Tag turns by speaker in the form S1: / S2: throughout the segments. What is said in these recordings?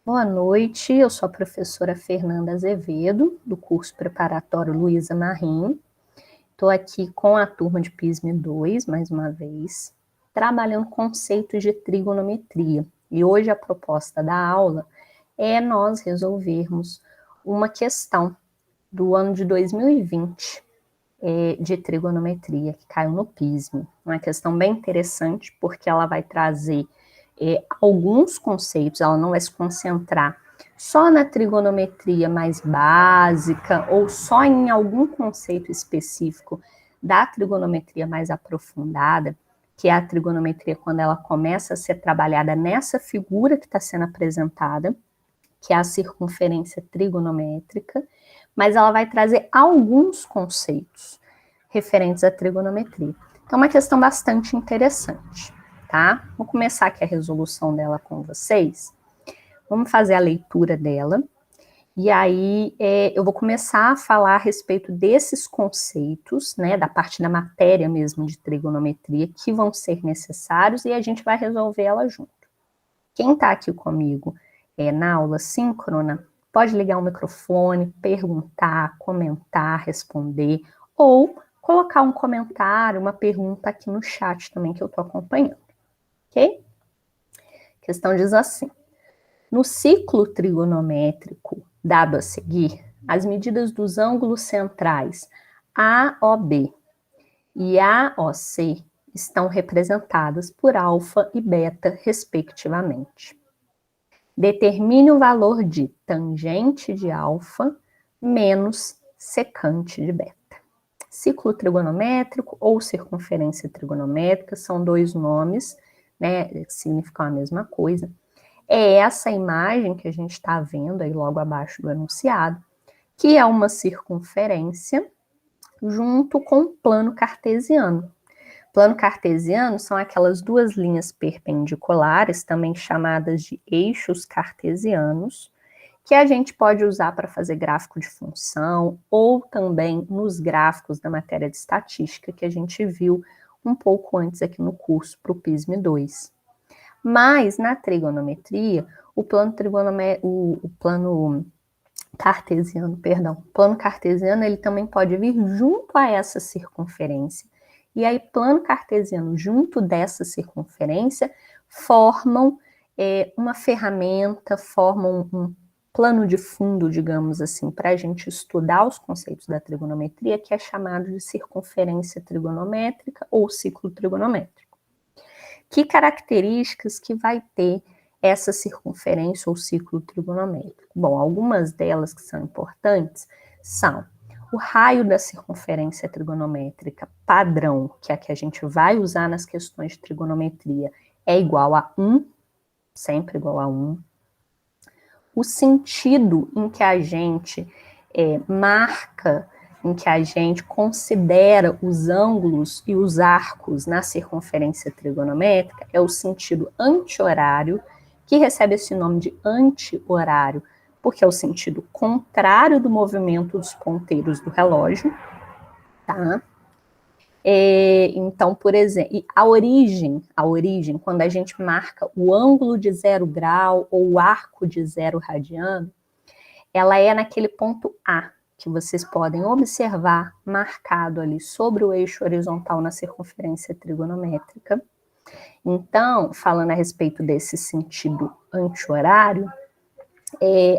S1: Boa noite, eu sou a professora Fernanda Azevedo, do curso preparatório Luísa Marim. Estou aqui com a turma de PISM 2, mais uma vez, trabalhando conceitos de trigonometria. E hoje a proposta da aula é nós resolvermos uma questão do ano de 2020 de trigonometria, que caiu no PISM. Uma questão bem interessante, porque ela vai trazer alguns conceitos, ela não vai se concentrar só na trigonometria mais básica ou só em algum conceito específico da trigonometria mais aprofundada, que é a trigonometria quando ela começa a ser trabalhada nessa figura que está sendo apresentada, que é a circunferência trigonométrica, mas ela vai trazer alguns conceitos referentes à trigonometria. Então, é uma questão bastante interessante, tá? Vou começar aqui a resolução dela com vocês. Vamos fazer a leitura dela. E aí, eu vou começar a falar a respeito desses conceitos, né, da parte da matéria mesmo de trigonometria, que vão ser necessários, e a gente vai resolver ela junto. Quem está aqui comigo na aula síncrona, pode ligar o microfone, perguntar, comentar, responder, ou colocar um comentário, uma pergunta aqui no chat também que eu estou acompanhando, ok? A questão diz assim: no ciclo trigonométrico dado a seguir, as medidas dos ângulos centrais AOB e AOC estão representadas por alfa e beta, respectivamente. Determine o valor de tangente de alfa menos secante de beta. Ciclo trigonométrico ou circunferência trigonométrica são dois nomes, né, que significam a mesma coisa. É essa imagem que a gente está vendo aí logo abaixo do enunciado, que é uma circunferência junto com um plano cartesiano. Plano cartesiano são aquelas duas linhas perpendiculares, também chamadas de eixos cartesianos, que a gente pode usar para fazer gráfico de função ou também nos gráficos da matéria de estatística que a gente viu um pouco antes aqui no curso para o PISM 2. Mas na trigonometria, o plano cartesiano, ele também pode vir junto a essa circunferência. E aí, plano cartesiano junto dessa circunferência formam uma ferramenta, formam um plano de fundo, digamos assim, para a gente estudar os conceitos da trigonometria, que é chamado de circunferência trigonométrica ou ciclo trigonométrico. Que características que vai ter essa circunferência ou ciclo trigonométrico? Bom, algumas delas que são importantes são o raio da circunferência trigonométrica padrão, que é a que a gente vai usar nas questões de trigonometria, é igual a 1, sempre igual a 1. O sentido em que a gente marca, em que a gente considera os ângulos e os arcos na circunferência trigonométrica é o sentido anti-horário, que recebe esse nome de anti-horário, porque é o sentido contrário do movimento dos ponteiros do relógio, tá? Então, por exemplo, a origem, quando a gente marca o ângulo de 0 grau ou o arco de 0 radiano, ela é naquele ponto A, que vocês podem observar marcado ali sobre o eixo horizontal na circunferência trigonométrica. Então, falando a respeito desse sentido anti-horário,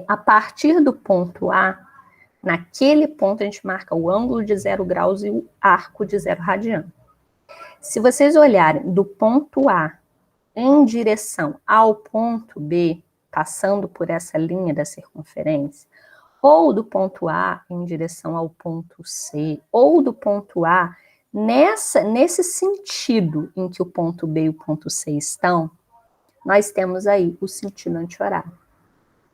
S1: a partir do ponto A, naquele ponto a gente marca o ângulo de 0 graus e o arco de 0 radiano. Se vocês olharem do ponto A em direção ao ponto B, passando por essa linha da circunferência, ou do ponto A em direção ao ponto C, ou do ponto A nesse sentido em que o ponto B e o ponto C estão, nós temos aí o sentido anti-horário,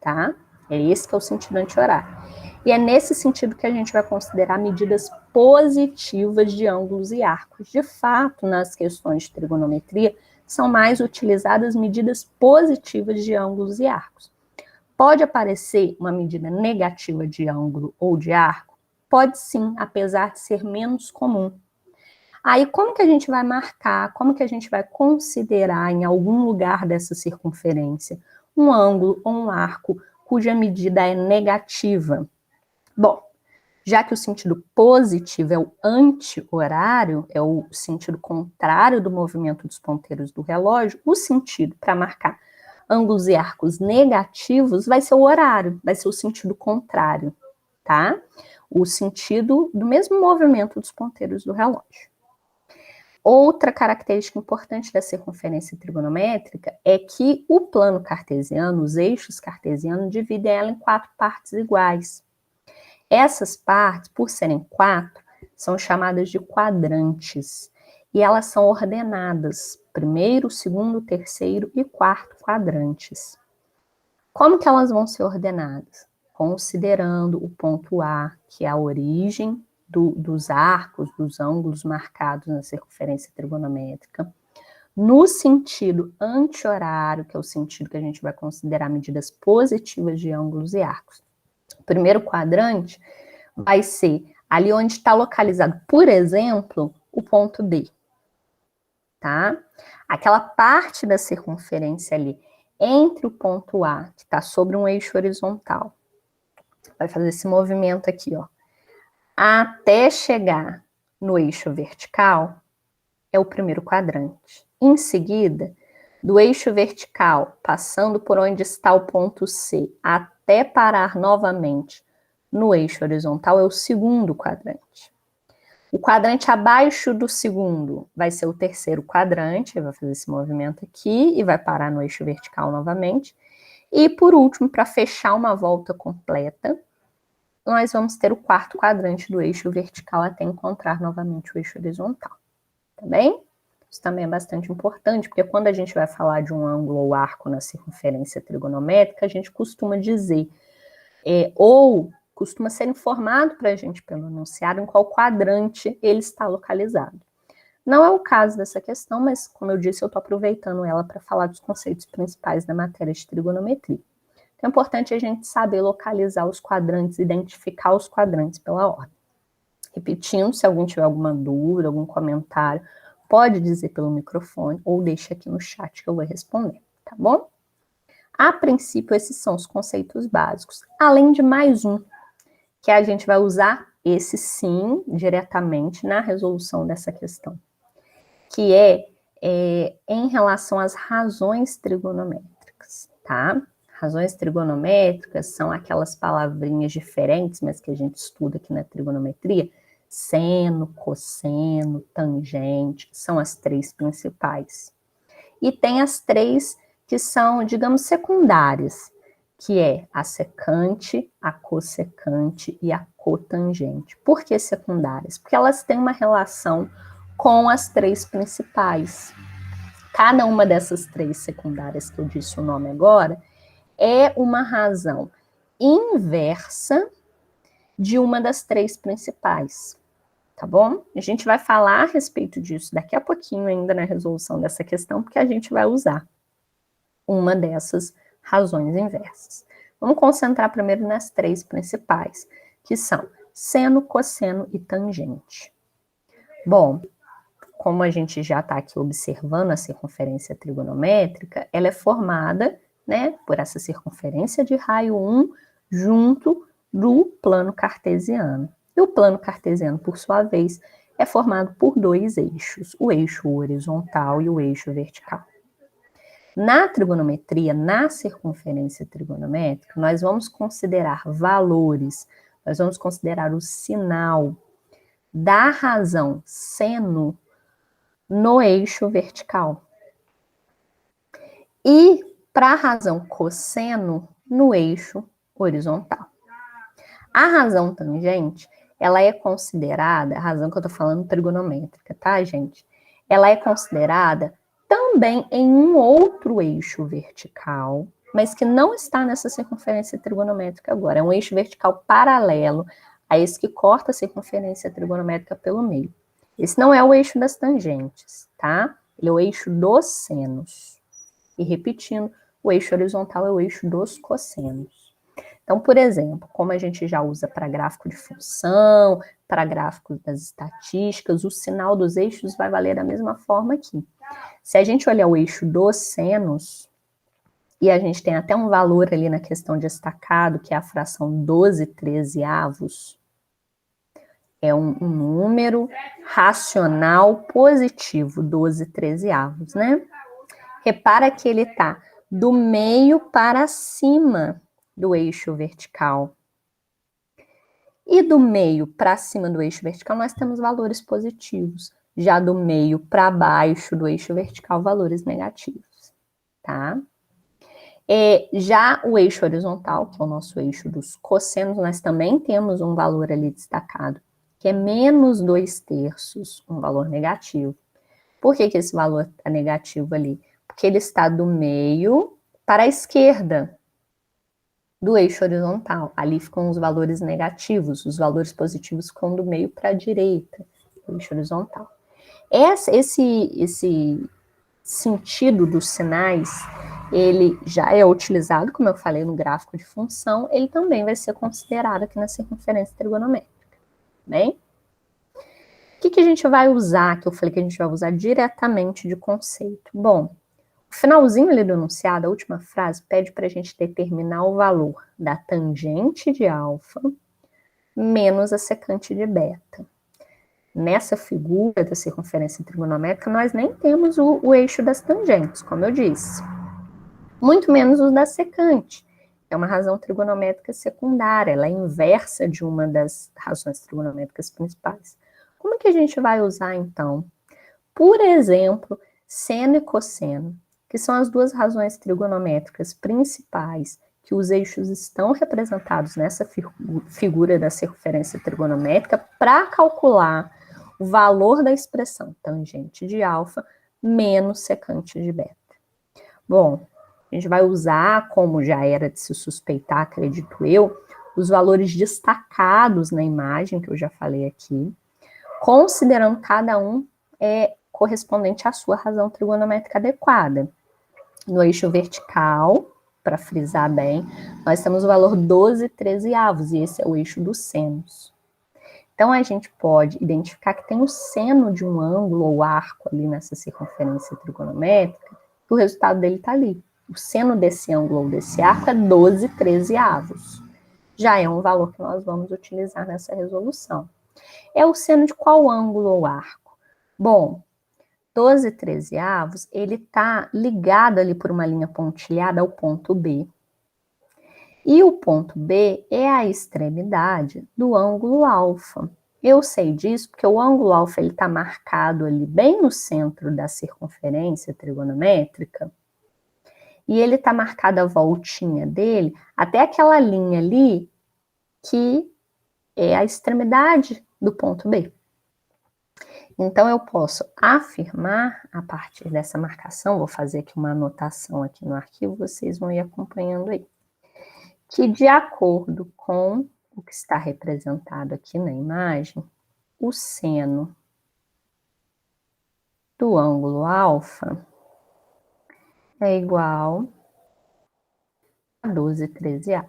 S1: tá? É esse que é o sentido anti-horário. E é nesse sentido que a gente vai considerar medidas positivas de ângulos e arcos. De fato, nas questões de trigonometria, são mais utilizadas medidas positivas de ângulos e arcos. Pode aparecer uma medida negativa de ângulo ou de arco? Pode sim, apesar de ser menos comum. Aí, como que a gente vai marcar, como que a gente vai considerar em algum lugar dessa circunferência um ângulo ou um arco cuja medida é negativa? Bom, já que o sentido positivo é o anti-horário, é o sentido contrário do movimento dos ponteiros do relógio, o sentido para marcar ângulos e arcos negativos vai ser o horário, vai ser o sentido contrário, tá? O sentido do mesmo movimento dos ponteiros do relógio. Outra característica importante da circunferência trigonométrica é que o plano cartesiano, os eixos cartesianos, dividem ela em 4 partes iguais. Essas partes, por serem 4, são chamadas de quadrantes. E elas são ordenadas, primeiro, segundo, terceiro e quarto quadrantes. Como que elas vão ser ordenadas? Considerando o ponto A, que é a origem dos arcos, dos ângulos marcados na circunferência trigonométrica, no sentido anti-horário, que é o sentido que a gente vai considerar medidas positivas de ângulos e arcos. O primeiro quadrante vai ser ali onde está localizado, por exemplo, o ponto D, tá? Aquela parte da circunferência ali entre o ponto A, que está sobre um eixo horizontal, vai fazer esse movimento aqui, ó, até chegar no eixo vertical, é o primeiro quadrante. Em seguida, do eixo vertical, passando por onde está o ponto C, até parar novamente no eixo horizontal, é o segundo quadrante. O quadrante abaixo do segundo vai ser o terceiro quadrante, vai fazer esse movimento aqui e vai parar no eixo vertical novamente. E por último, para fechar uma volta completa, nós vamos ter o quarto quadrante do eixo vertical até encontrar novamente o eixo horizontal. Tá bem? Isso também é bastante importante, porque quando a gente vai falar de um ângulo ou arco na circunferência trigonométrica, a gente costuma dizer, ou costuma ser informado para a gente pelo enunciado em qual quadrante ele está localizado. Não é o caso dessa questão, mas, como eu disse, eu estou aproveitando ela para falar dos conceitos principais da matéria de trigonometria. Então, é importante a gente saber localizar os quadrantes, identificar os quadrantes pela ordem. Repetindo, se alguém tiver alguma dúvida, algum comentário, pode dizer pelo microfone ou deixa aqui no chat que eu vou responder, tá bom? A princípio, esses são os conceitos básicos, além de mais um, que a gente vai usar esse sim diretamente na resolução dessa questão, que é em relação às razões trigonométricas, tá? Razões trigonométricas são aquelas palavrinhas diferentes, mas que a gente estuda aqui na trigonometria, seno, cosseno, tangente, são as 3 principais. E tem as 3 que são, digamos, secundárias, que é a secante, a cossecante e a cotangente. Por que secundárias? Porque elas têm uma relação com as 3 principais. Cada uma dessas 3 secundárias que eu disse o nome agora é uma razão inversa de uma das 3 principais, tá bom? A gente vai falar a respeito disso daqui a pouquinho ainda na resolução dessa questão, porque a gente vai usar uma dessas razões inversas. Vamos concentrar primeiro nas 3 principais, que são seno, cosseno e tangente. Bom, como a gente já está aqui observando a circunferência trigonométrica, ela é formada, né, por essa circunferência de raio 1 junto do plano cartesiano. E o plano cartesiano, por sua vez, é formado por 2 eixos, o eixo horizontal e o eixo vertical. Na trigonometria, na circunferência trigonométrica, nós vamos considerar valores, nós vamos considerar o sinal da razão seno no eixo vertical. E para a razão cosseno no eixo horizontal. A razão tangente, ela é considerada, a razão que eu estou falando trigonométrica, tá, gente? Ela é considerada também em um outro eixo vertical, mas que não está nessa circunferência trigonométrica agora. É um eixo vertical paralelo a esse que corta a circunferência trigonométrica pelo meio. Esse não é o eixo das tangentes, tá? Ele é o eixo dos senos. E repetindo, o eixo horizontal é o eixo dos cossenos. Então, por exemplo, como a gente já usa para gráfico de função, para gráfico das estatísticas, o sinal dos eixos vai valer da mesma forma aqui. Se a gente olhar o eixo dos senos, e a gente tem até um valor ali na questão destacado, que é a fração 12/13. É um número racional positivo, 12/13, né? Repara que ele está do meio para cima do eixo vertical. E do meio para cima do eixo vertical, nós temos valores positivos. Já do meio para baixo do eixo vertical, valores negativos, tá? Já o eixo horizontal, que é o nosso eixo dos cossenos, nós também temos um valor ali destacado, que é menos 2/3, um valor negativo. Por que esse valor está negativo ali? Porque ele está do meio para a esquerda do eixo horizontal. Ali ficam os valores negativos, os valores positivos ficam do meio para a direita do eixo horizontal. Esse sentido dos sinais, ele já é utilizado, como eu falei, no gráfico de função, ele também vai ser considerado aqui na circunferência trigonométrica, bem? O que a gente vai usar, que eu falei que a gente vai usar diretamente de conceito? Bom, o finalzinho ali do enunciado, a última frase, pede para a gente determinar o valor da tangente de alfa menos a secante de beta. Nessa figura da circunferência trigonométrica, nós nem temos o eixo das tangentes, como eu disse. Muito menos o da secante. É uma razão trigonométrica secundária, ela é inversa de uma das razões trigonométricas principais. Como que a gente vai usar, então? Por exemplo, seno e cosseno, que são as duas razões trigonométricas principais que os eixos estão representados nessa figura da circunferência trigonométrica para calcular o valor da expressão tangente de alfa menos secante de beta. Bom, a gente vai usar, como já era de se suspeitar, acredito eu, os valores destacados na imagem, que eu já falei aqui, considerando cada um correspondente à sua razão trigonométrica adequada. No eixo vertical, para frisar bem, nós temos o valor 12/13, e esse é o eixo dos senos. Então, a gente pode identificar que tem o seno de um ângulo ou arco ali nessa circunferência trigonométrica, que o resultado dele está ali. O seno desse ângulo ou desse arco é 12/13. Já é um valor que nós vamos utilizar nessa resolução. É o seno de qual ângulo ou arco? Bom, 12/13, ele está ligado ali por uma linha pontilhada ao ponto B. E o ponto B é a extremidade do ângulo alfa. Eu sei disso porque o ângulo alfa está marcado ali bem no centro da circunferência trigonométrica. E ele está marcado a voltinha dele até aquela linha ali que é a extremidade do ponto B. Então, eu posso afirmar, a partir dessa marcação, vou fazer aqui uma anotação aqui no arquivo, vocês vão ir acompanhando aí, que de acordo com o que está representado aqui na imagem, o seno do ângulo alfa é igual a 12/13.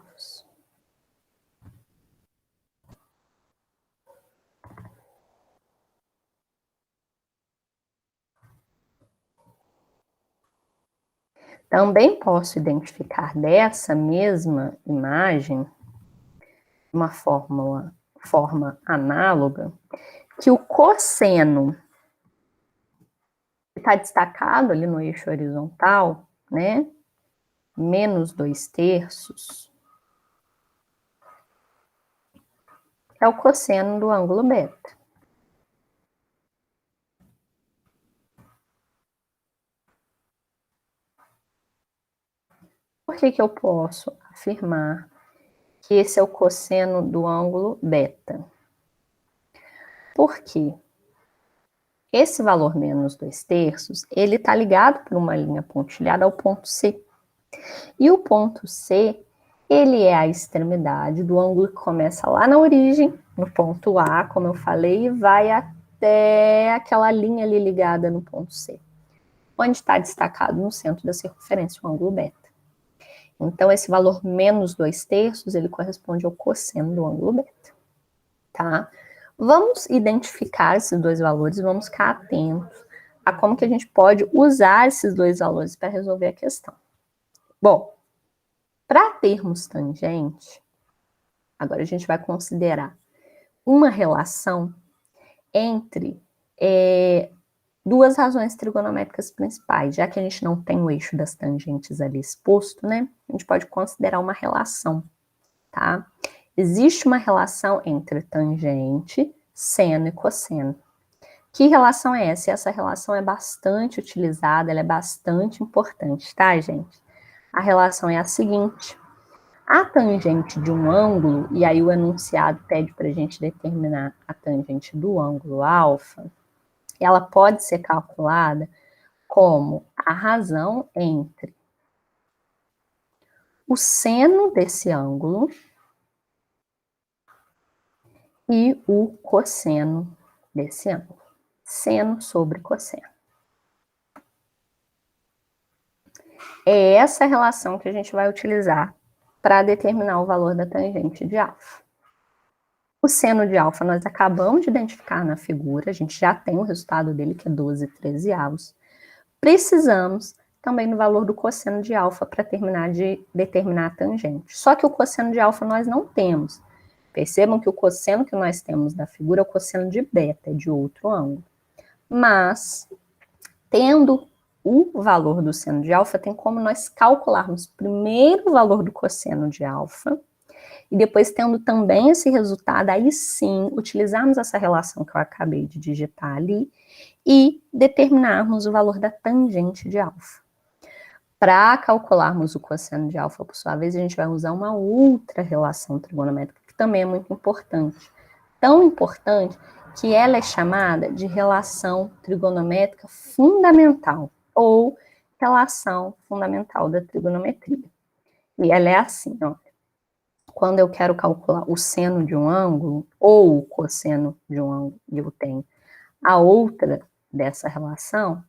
S1: Também posso identificar dessa mesma imagem, de uma forma análoga, que o cosseno está destacado ali no eixo horizontal, né? Menos 2/3 é o cosseno do ângulo beta. Por que eu posso afirmar que esse é o cosseno do ângulo beta? Porque esse valor menos 2/3, ele está ligado por uma linha pontilhada ao ponto C. E o ponto C, ele é a extremidade do ângulo que começa lá na origem, no ponto A, como eu falei, e vai até aquela linha ali ligada no ponto C, onde está destacado no centro da circunferência o ângulo beta. Então, esse valor menos 2/3, ele corresponde ao cosseno do ângulo beta, tá? Vamos identificar esses dois valores e vamos ficar atentos a como que a gente pode usar esses dois valores para resolver a questão. Bom, para termos tangente, agora a gente vai considerar uma relação entre duas razões trigonométricas principais. Já que a gente não tem o eixo das tangentes ali exposto, né? A gente pode considerar uma relação, tá? Existe uma relação entre tangente, seno e cosseno. Que relação é essa? Essa relação é bastante utilizada, ela é bastante importante, tá, gente? A relação é a seguinte: a tangente de um ângulo, e aí o enunciado pede para a gente determinar a tangente do ângulo alfa, ela pode ser calculada como a razão entre o seno desse ângulo e o cosseno desse ângulo. Seno sobre cosseno. É essa relação que a gente vai utilizar para determinar o valor da tangente de alfa. O seno de alfa nós acabamos de identificar na figura, a gente já tem o resultado dele, que é 12/13. Precisamos também do valor do cosseno de alfa para determinar a tangente. Só que o cosseno de alfa nós não temos. Percebam que o cosseno que nós temos da figura é o cosseno de beta, é de outro ângulo. Mas, tendo o valor do seno de alfa, tem como nós calcularmos primeiro o valor do cosseno de alfa, e depois, tendo também esse resultado, aí sim, utilizarmos essa relação que eu acabei de digitar ali e determinarmos o valor da tangente de alfa. Para calcularmos o cosseno de alfa, por sua vez, a gente vai usar uma outra relação trigonométrica, que também é muito importante. Tão importante que ela é chamada de relação trigonométrica fundamental, ou relação fundamental da trigonometria. E ela é assim, ó. Quando eu quero calcular o seno de um ângulo, ou o cosseno de um ângulo, e eu tenho a outra dessa relação,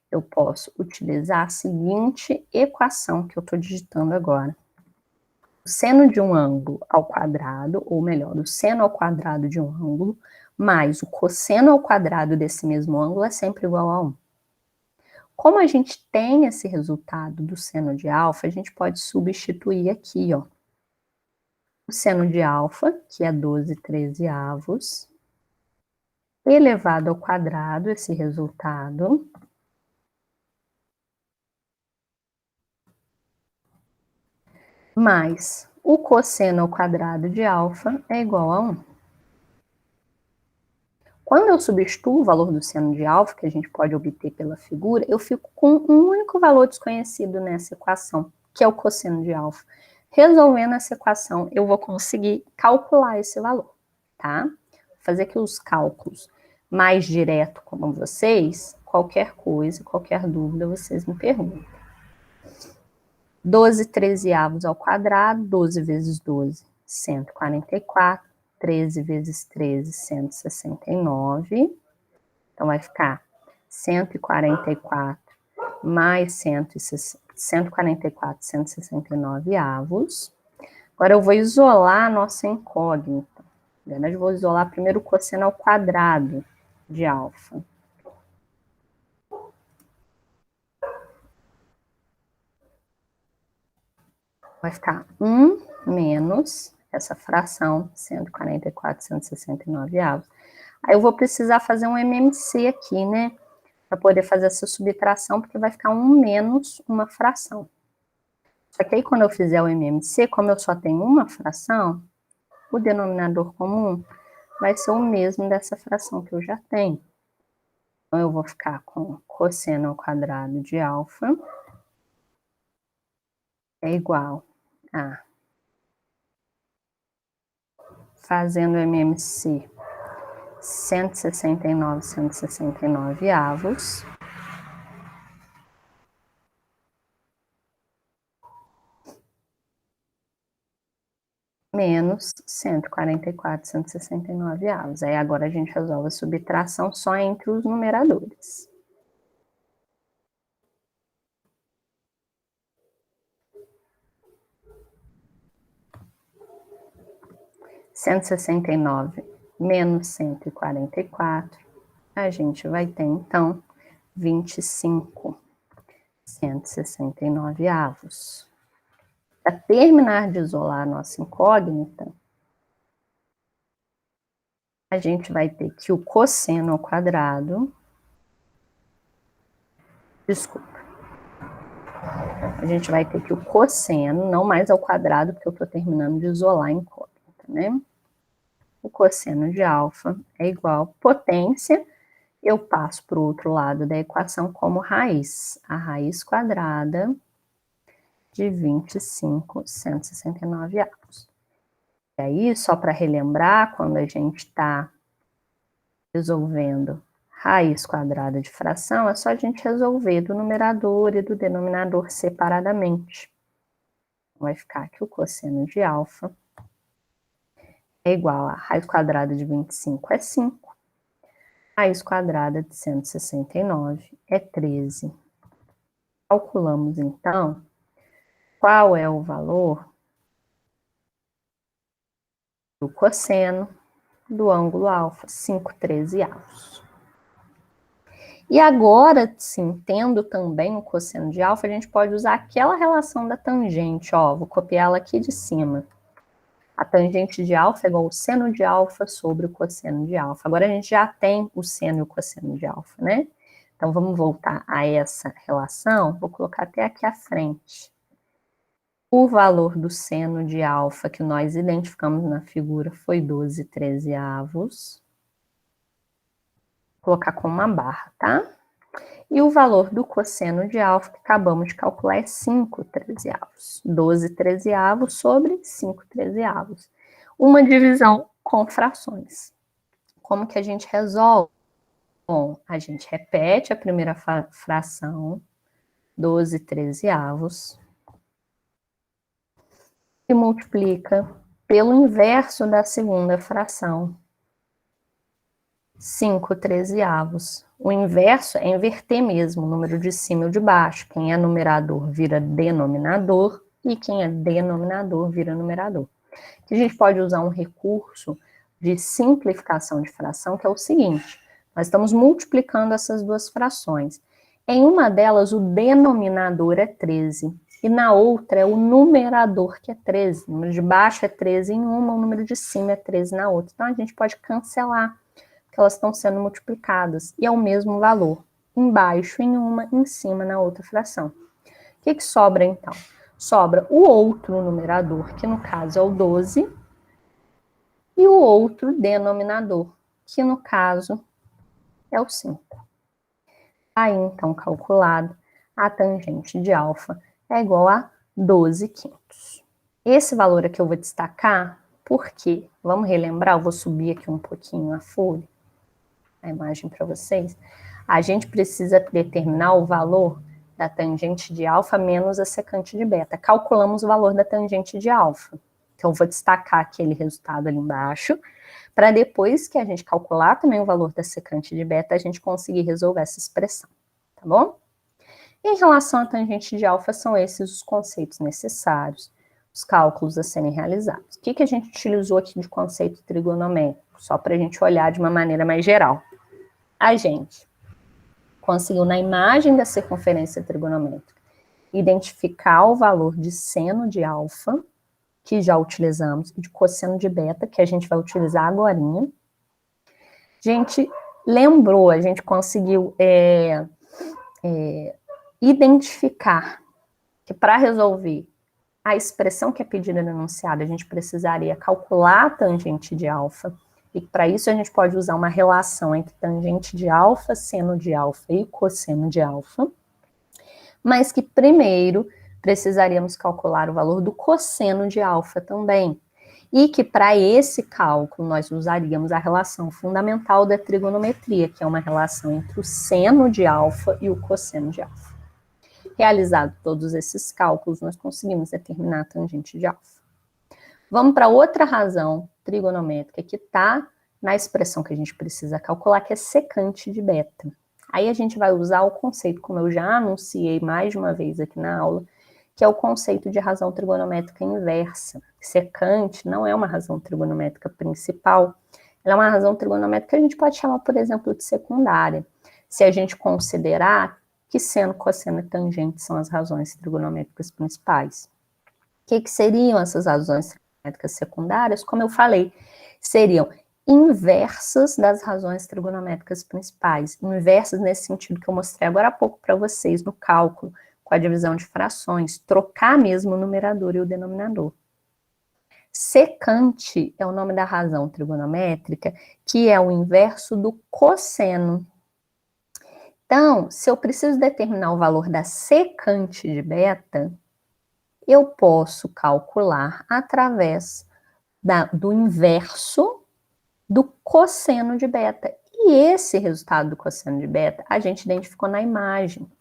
S1: eu posso utilizar a seguinte equação que eu estou digitando agora. O seno de um ângulo ao quadrado, ou melhor, o seno ao quadrado de um ângulo, mais o cosseno ao quadrado desse mesmo ângulo é sempre igual a 1. Como a gente tem esse resultado do seno de alfa, a gente pode substituir aqui, ó. O seno de alfa, que é 12/13, elevado ao quadrado, esse resultado, mais o cosseno ao quadrado de alfa é igual a 1. Quando eu substituo o valor do seno de alfa, que a gente pode obter pela figura, eu fico com um único valor desconhecido nessa equação, que é o cosseno de alfa. Resolvendo essa equação, eu vou conseguir calcular esse valor, tá? Vou fazer aqui os cálculos mais direto como vocês. Qualquer coisa, qualquer dúvida, vocês me perguntam. 12/13 ao quadrado, 12 vezes 12, 144. 13 vezes 13, 169. Então, vai ficar 144 mais 144, 169 avos. Agora, eu vou isolar a nossa incógnita. Na verdade, eu vou isolar primeiro o cosseno ao quadrado de alfa. Vai ficar 1 menos essa fração, 144, 169 avos. Aí eu vou precisar fazer um MMC aqui, né? Para poder fazer essa subtração, porque vai ficar 1 menos uma fração. Só que aí, quando eu fizer o MMC, como eu só tenho uma fração, o denominador comum vai ser o mesmo dessa fração que eu já tenho. Então, eu vou ficar com cosseno ao quadrado de alfa é igual a, fazendo o MMC, 169 avos, menos 144, 169 avos. Aí agora a gente resolve a subtração só entre os numeradores. (169 menos 144, a gente vai ter, então, 25 169 avos. Para terminar de isolar a nossa incógnita, a gente vai ter que o cosseno ao quadrado, desculpa, a gente vai ter que o cosseno, não mais ao quadrado, porque eu estou terminando de isolar a incógnita, né? O cosseno de alfa é igual a potência, eu passo para o outro lado da equação como raiz, a raiz quadrada de 25.169 avos. E aí, só para relembrar, quando a gente está resolvendo raiz quadrada de fração, é só a gente resolver do numerador e do denominador separadamente. Vai ficar que o cosseno de alfa é igual a raiz quadrada de 25 é 5, raiz quadrada de 169 é 13. Calculamos, então, qual é o valor do cosseno do ângulo alfa, 5,13 avos. E agora, sim, tendo também o cosseno de alfa, a gente pode usar aquela relação da tangente, ó, vou copiar ela aqui de cima. A tangente de alfa é igual ao seno de alfa sobre o cosseno de alfa. Agora a gente já tem o seno e o cosseno de alfa, né? Então vamos voltar a essa relação, vou colocar até aqui à frente. O valor do seno de alfa que nós identificamos na figura foi 12,13 avos. Vou colocar com uma barra, tá? E o valor do cosseno de alfa que acabamos de calcular é 5,13 avos. 12,13 avos sobre 5,13 avos. Uma divisão com frações. Como que a gente resolve? Bom, a gente repete a primeira fração, 12,13 avos, e multiplica pelo inverso da segunda fração, 5,13 avos. O inverso é inverter mesmo, o número de cima e o de baixo. Quem é numerador vira denominador e quem é denominador vira numerador. A gente pode usar um recurso de simplificação de fração, que é o seguinte: nós estamos multiplicando essas duas frações. Em uma delas, o denominador é 13, e na outra é o numerador, que é 13. O número de baixo é 13 em uma, o número de cima é 13 na outra. Então, a gente pode cancelar, porque elas estão sendo multiplicadas, e é o mesmo valor. Embaixo em uma, em cima na outra fração. O que sobra, então? Sobra o outro numerador, que no caso é o 12, e o outro denominador, que no caso é o 5. Aí, então, calculado, a tangente de alfa é igual a 12/5. Esse valor aqui eu vou destacar porque, vamos relembrar, eu vou subir aqui um pouquinho a folha, a imagem para vocês. A gente precisa determinar o valor da tangente de alfa menos a secante de beta. Calculamos o valor da tangente de alfa. Então, eu vou destacar aquele resultado ali embaixo, para depois que a gente calcular também o valor da secante de beta, a gente conseguir resolver essa expressão, tá bom? Em relação à tangente de alfa, são esses os conceitos necessários, os cálculos a serem realizados. O que a gente utilizou aqui de conceito trigonométrico? Só para a gente olhar de uma maneira mais geral. A gente conseguiu, na imagem da circunferência trigonométrica, identificar o valor de seno de alfa, que já utilizamos, e de cosseno de beta, que a gente vai utilizar agora. A gente lembrou, a gente conseguiu identificar que para resolver a expressão que é pedida no enunciado, a gente precisaria calcular a tangente de alfa, e para isso a gente pode usar uma relação entre tangente de alfa, seno de alfa e cosseno de alfa, mas que primeiro precisaríamos calcular o valor do cosseno de alfa também, e que para esse cálculo nós usaríamos a relação fundamental da trigonometria, que é uma relação entre o seno de alfa e o cosseno de alfa. Realizado todos esses cálculos, nós conseguimos determinar a tangente de alfa. Vamos para outra razão trigonométrica que está na expressão que a gente precisa calcular, que é secante de beta. Aí a gente vai usar o conceito, como eu já anunciei mais de uma vez aqui na aula, que é o conceito de razão trigonométrica inversa. Secante não é uma razão trigonométrica principal, ela é uma razão trigonométrica que a gente pode chamar, por exemplo, de secundária, se a gente considerar que seno, cosseno e tangente são as razões trigonométricas principais. que seriam essas razões trigonométricas secundárias? Como eu falei, seriam inversas das razões trigonométricas principais. Inversas nesse sentido que eu mostrei agora há pouco para vocês no cálculo, com a divisão de frações, trocar mesmo o numerador e o denominador. Secante é o nome da razão trigonométrica, que é o inverso do cosseno. Então, se eu preciso determinar o valor da secante de beta, eu posso calcular através do inverso do cosseno de beta. E esse resultado do cosseno de beta a gente identificou na imagem.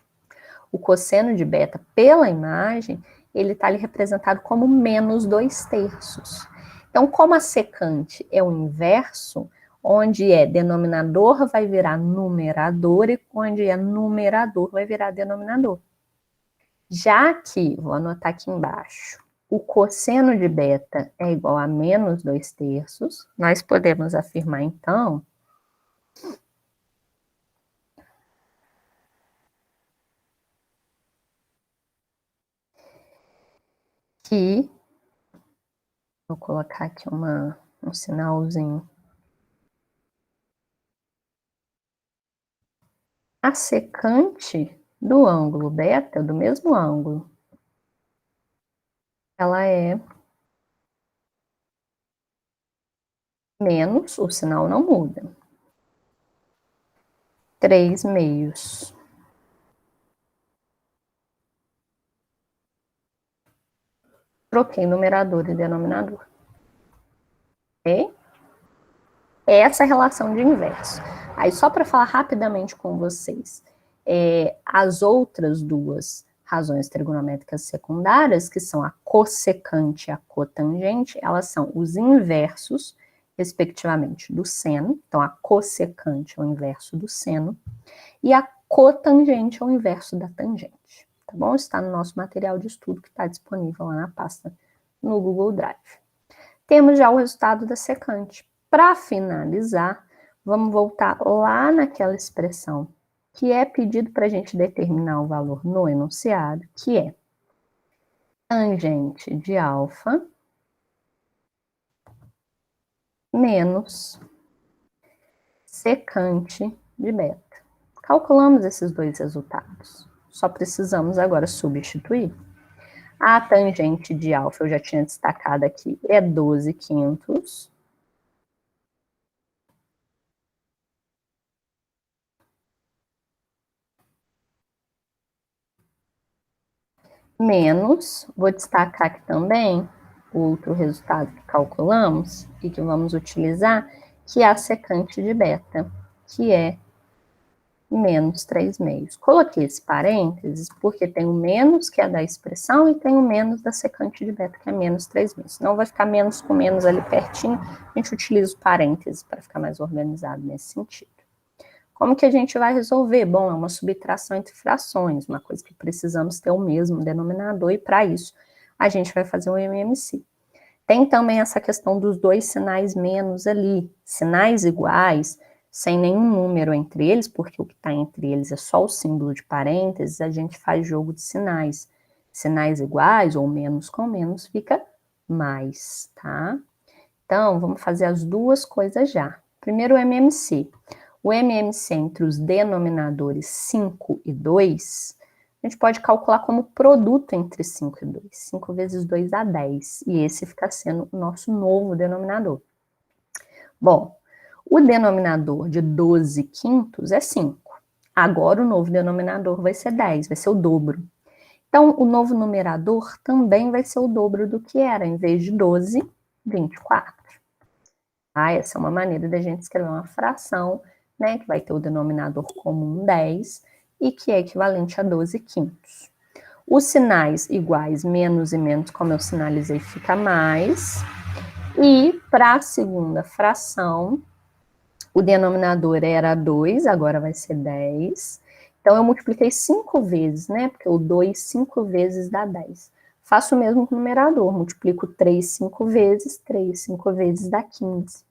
S1: O cosseno de beta, pela imagem, ele está ali representado como menos 2/3. Então, como a secante é o inverso, onde é denominador vai virar numerador e onde é numerador vai virar denominador. Já que, vou anotar aqui embaixo, o cosseno de beta é igual a menos 2/3, nós podemos afirmar, então, que, vou colocar aqui um sinalzinho, a secante do ângulo beta, do mesmo ângulo, ela é menos, o sinal não muda, 3/2. Troquei numerador e denominador. Ok? Essa é a relação de inverso. Aí, só para falar rapidamente com vocês, as outras duas razões trigonométricas secundárias, que são a cossecante e a cotangente, elas são os inversos, respectivamente, do seno. Então, a cossecante é o inverso do seno, e a cotangente é o inverso da tangente. Tá bom? Está no nosso material de estudo que está disponível lá na pasta no Google Drive. Temos já o resultado da secante. Para finalizar, vamos voltar lá naquela expressão que é pedido para a gente determinar o valor no enunciado, que é tangente de alfa menos secante de beta. Calculamos esses dois resultados. Só precisamos agora substituir. A tangente de alfa, eu já tinha destacado aqui, é 12/500. Menos, vou destacar aqui também o outro resultado que calculamos e que vamos utilizar, que é a secante de beta, que é menos 3/2. Coloquei esse parênteses porque tem o menos, que é da expressão, e tem o menos da secante de beta, que é menos 3/2. Senão vai ficar menos com menos ali pertinho, a gente utiliza o parênteses para ficar mais organizado nesse sentido. Como que a gente vai resolver? Bom, é uma subtração entre frações, uma coisa que precisamos ter o mesmo denominador, e para isso a gente vai fazer um MMC. Tem também essa questão dos dois sinais menos ali, sinais iguais, sem nenhum número entre eles, porque o que está entre eles é só o símbolo de parênteses, a gente faz jogo de sinais. Sinais iguais ou menos com menos fica mais, tá? Então, vamos fazer as duas coisas já. Primeiro o MMC. O MMC entre os denominadores 5 e 2, a gente pode calcular como produto entre 5 e 2. 5 vezes 2 dá 10, e esse fica sendo o nosso novo denominador. Bom, o denominador de 12/5 é 5. Agora o novo denominador vai ser 10, vai ser o dobro. Então, o novo numerador também vai ser o dobro do que era, em vez de 12, 24. Essa é uma maneira da gente escrever uma fração, né, que vai ter o denominador comum 10 e que é equivalente a 12/5. Os sinais iguais, menos e menos, como eu sinalizei, fica mais. E para a segunda fração, o denominador era 2, agora vai ser 10. Então, eu multipliquei 5 vezes, né, porque o 2, 5 vezes dá 10. Faço o mesmo com o numerador, multiplico 3, 5 vezes, 3, 5 vezes dá 15.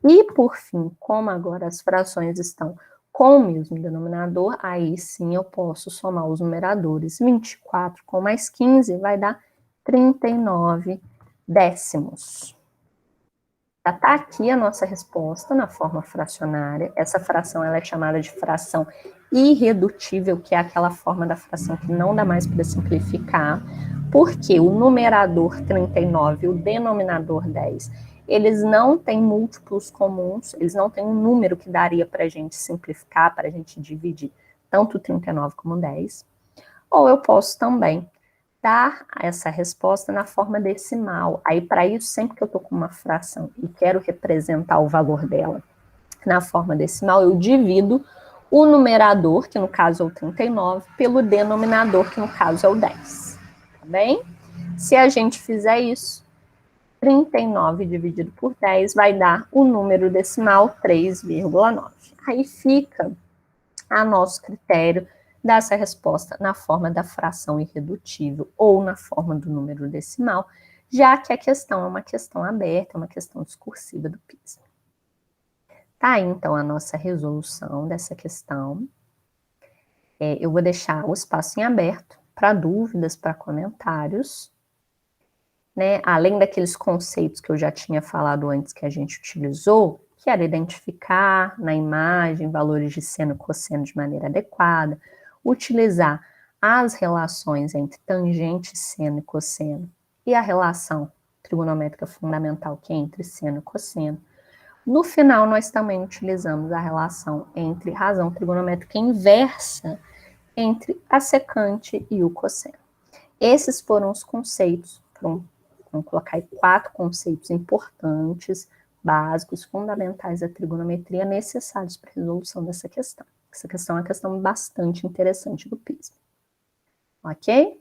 S1: E, por fim, como agora as frações estão com o mesmo denominador, aí sim eu posso somar os numeradores. 24 com mais 15 vai dar 39 décimos. Já está aqui a nossa resposta na forma fracionária. Essa fração ela é chamada de fração irredutível, que é aquela forma da fração que não dá mais para simplificar, porque o numerador 39 e o denominador 10, eles não têm múltiplos comuns, eles não têm um número que daria para a gente simplificar, para a gente dividir tanto 39 como 10. Ou eu posso também dar essa resposta na forma decimal. Aí, para isso, sempre que eu estou com uma fração e quero representar o valor dela na forma decimal, eu divido o numerador, que no caso é o 39, pelo denominador, que no caso é o 10. Tá bem? Se a gente fizer isso, 39 dividido por 10 vai dar o número decimal 3,9. Aí fica a nosso critério dar essa resposta na forma da fração irredutível ou na forma do número decimal, já que a questão é uma questão aberta, uma questão discursiva do PISA. Tá aí, então, a nossa resolução dessa questão. Eu vou deixar o espaço em aberto para dúvidas, para comentários, né? Além daqueles conceitos que eu já tinha falado antes que a gente utilizou, que era identificar na imagem valores de seno e cosseno de maneira adequada, utilizar as relações entre tangente, seno e cosseno, e a relação trigonométrica fundamental, que é entre seno e cosseno. No final, nós também utilizamos a relação entre razão trigonométrica inversa entre a secante e o cosseno. Esses foram os conceitos, vamos colocar aí 4 conceitos importantes, básicos, fundamentais da trigonometria, necessários para a resolução dessa questão. Essa questão é uma questão bastante interessante do PISA. Ok?